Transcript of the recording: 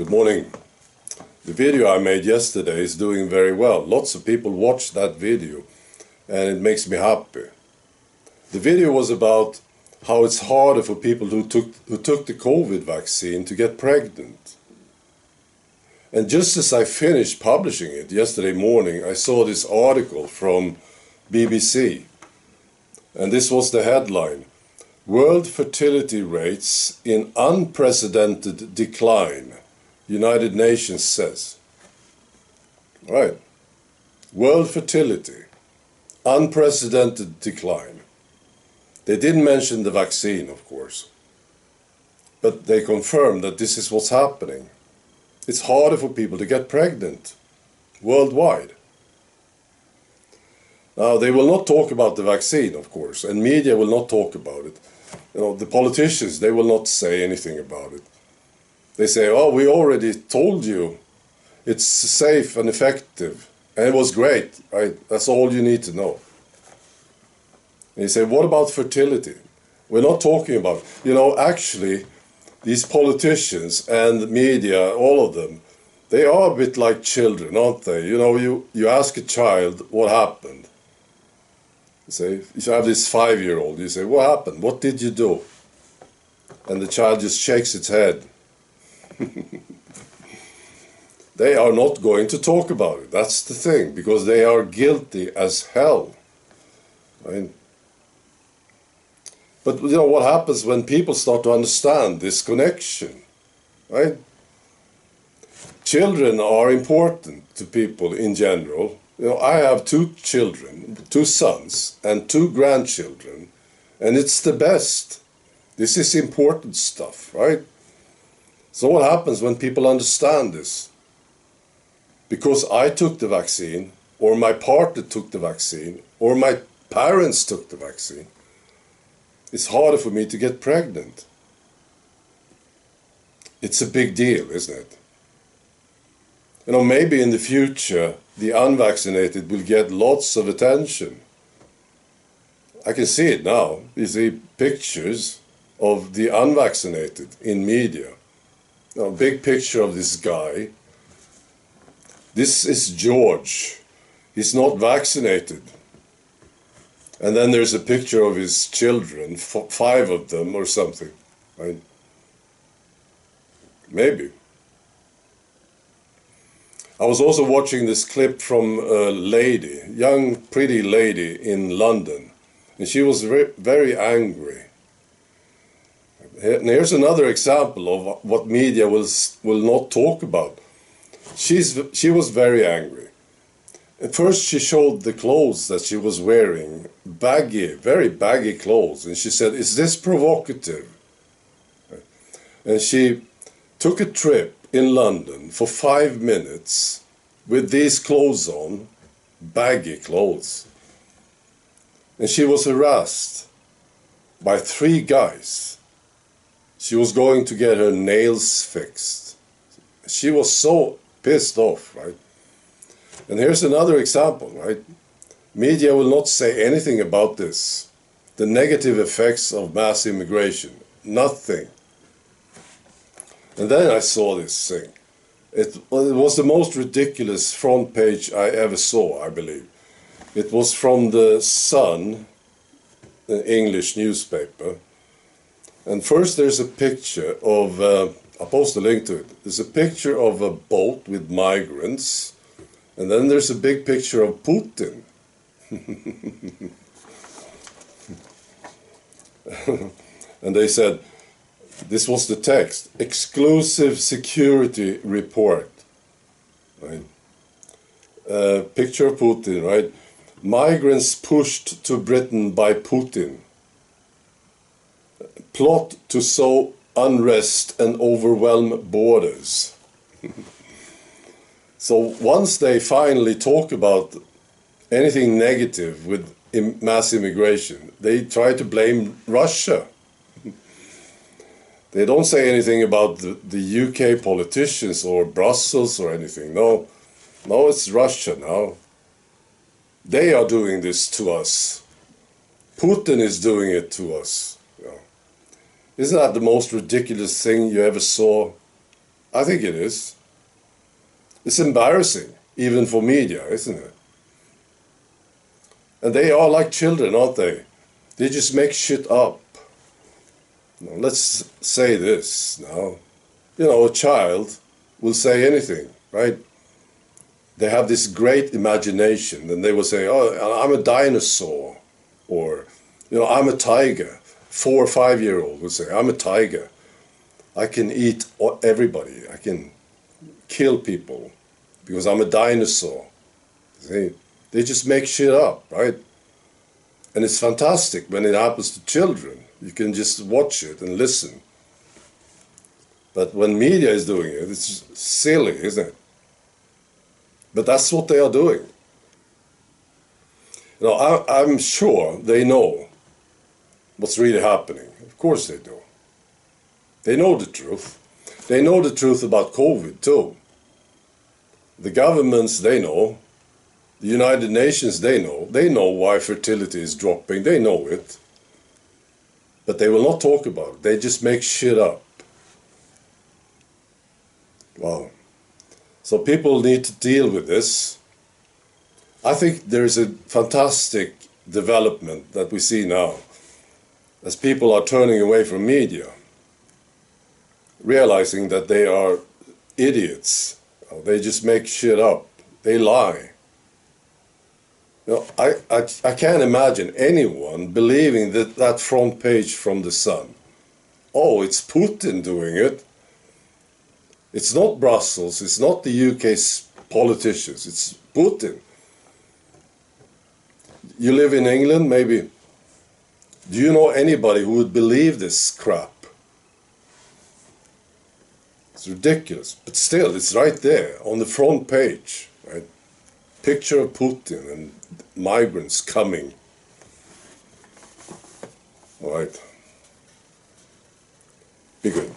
Good morning. The video I made yesterday is doing very well. Lots of people watched that video and it makes me happy. The video was about how it's harder for people who took the COVID vaccine to get pregnant. And just as I finished publishing it yesterday morning, I saw this article from BBC. And this was the headline: World fertility rates in unprecedented decline, United Nations says. Right. World fertility, unprecedented decline. They didn't mention the vaccine, of course. But they confirmed that this is what's happening. It's harder for people to get pregnant worldwide. Now, they will not talk about the vaccine, of course, and media will not talk about it. The politicians, they will not say anything about it. They say, oh, we already told you it's safe and effective, and it was great, right? That's all you need to know. And you say, what about fertility? We're not talking about, actually, these politicians and media, all of them, they are a bit like children, aren't they? You ask a child what happened. You say, if you have this 5-year-old, you say, what happened? What did you do? And the child just shakes its head. They are not going to talk about it. That's the thing, because they are guilty as hell. Right? But what happens when people start to understand this connection? Right? Children are important to people in general. I have 2 children, 2 sons and 2 grandchildren, and it's the best. This is important stuff, right? So what happens when people understand this? Because I took the vaccine, or my partner took the vaccine, or my parents took the vaccine, it's harder for me to get pregnant. It's a big deal, isn't it? Maybe in the future, the unvaccinated will get lots of attention. I can see it now. You see pictures of the unvaccinated in media. A big picture of this guy. This is George. He's not vaccinated. And then there's a picture of his children, 5 of them or something. Right? Maybe. I was also watching this clip from a lady, young, pretty lady in London. And she was very angry. And here's another example of what media will not talk about. She was very angry. At first she showed the clothes that she was wearing, baggy, very baggy clothes. And she said, is this provocative? And she took a trip in London for 5 minutes with these clothes on, baggy clothes. And she was harassed by 3 guys. She was going to get her nails fixed. She was so pissed off, right? And here's another example, right? Media will not say anything about this. The negative effects of mass immigration. Nothing. And then I saw this thing. It was the most ridiculous front page I ever saw, I believe. It was from the Sun, an English newspaper. And first there's a picture of, I'll post a link to it. There's a picture of a boat with migrants. And then there's a big picture of Putin. And they said, this was the text, exclusive security report. Right? Picture of Putin, right? Migrants pushed to Britain by Putin. Plot to sow unrest and overwhelm borders. So once they finally talk about anything negative with mass immigration, they try to blame Russia. They don't say anything about the UK politicians or Brussels or anything. No, it's Russia now. They are doing this to us. Putin is doing it to us. Isn't that the most ridiculous thing you ever saw? I think it is. It's embarrassing, even for media, isn't it? And they are like children, aren't they? They just make shit up. Now, let's say this now. You know, a child will say anything, right? They have this great imagination, and they will say, oh, I'm a dinosaur, or, you know, I'm a tiger. 4 or 5-year-old will say, I'm a tiger. I can eat everybody. I can kill people because I'm a dinosaur. See? They just make shit up, right? And it's fantastic when it happens to children. You can just watch it and listen. But when media is doing it, it's silly, isn't it? But that's what they are doing. You know, I'm sure they know what's really happening. Of course they do. They know the truth. They know the truth about COVID too. The governments, they know. The United Nations, they know. They know why fertility is dropping. They know it. But they will not talk about it. They just make shit up. Wow. So people need to deal with this. I think there's a fantastic development that we see now as people are turning away from media, realizing that they are idiots. They just make shit up. They lie. You know, I can't imagine anyone believing that front page from the Sun. Oh, it's Putin doing it. It's not Brussels. It's not the UK's politicians. It's Putin. You live in England, maybe. Do you know anybody who would believe this crap? It's ridiculous. But still, it's right there on the front page, right? Picture of Putin and migrants coming. All right. Be good.